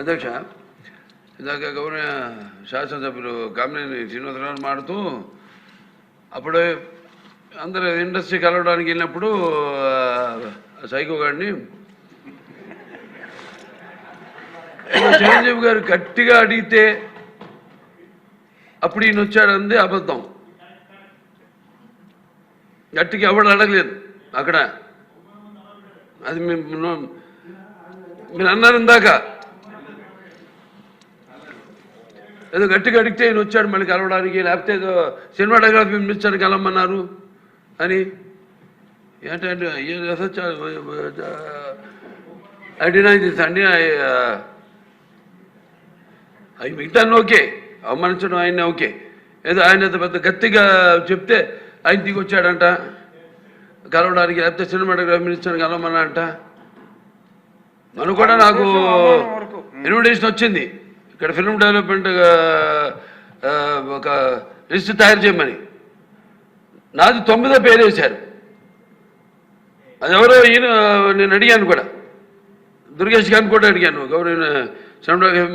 అధ్యక్ష, ఇందాక గౌరవ శాసనసభ్యులు కామినేని శ్రీనివాసరావు మాడుతూ అప్పుడు అందరూ ఇండస్ట్రీ కలవడానికి వెళ్ళినప్పుడు సైకో గారిని చిరంజీవి గారు గట్టిగా అడిగితే అప్పుడు ఈయన వచ్చాడంది అబద్ధం. గట్టిగా ఎవడు అడగలేదు అక్కడ. అది మీరు అన్నారు ఇందాక, ఏదో గట్టిగా అడిగితే ఈయన వచ్చాడు మళ్ళీ కలవడానికి, లేకపోతే ఏదో సినిమాటోగ్రఫీ మినిస్టర్ కలవమన్నారు అని. ఏంటంటే అండి అవి మిగతాన్ని ఓకే, అవమానించడం ఆయన ఓకే, ఏదో ఆయన పెద్ద గట్టిగా చెప్తే ఆయన దిగి వచ్చాడంట కలవడానికి, లేకపోతే సినిమాటోగ్రఫీ మినిస్టర్ కలవమన్నా అంట. మనకు కూడా నాకు ఇన్విటేషన్ వచ్చింది ఇక్కడ ఫిల్మ్ డెవలప్మెంట్ ఒక లిస్ట్ తయారు చేయమని. నాది 9వ పేరు వేశారు. అది ఎవరో ఈయన నేను అడిగాను కూడా, దుర్గేష్ గారిని కూడా అడిగాను, గౌరవ సినిమాటోగ్రఫీ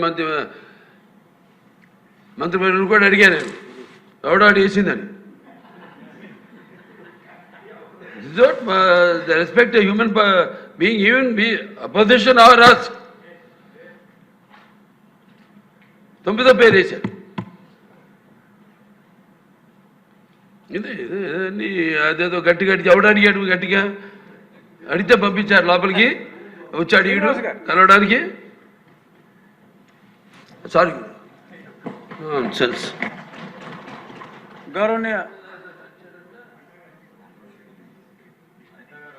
మంత్రి కూడా అడిగాను నేను, ఎవడో అడిగేసిందని. The respect a human being, even be opposition or us. 9వ పేరు వేశారు. ఇది అదేదో గట్టిగా ఎవడు అడిగాడు, గట్టిగా అడిగితే పంపించారు లోపలికి, వచ్చాడు ఈడు కలవడానికి. సారీ గౌరవనీయ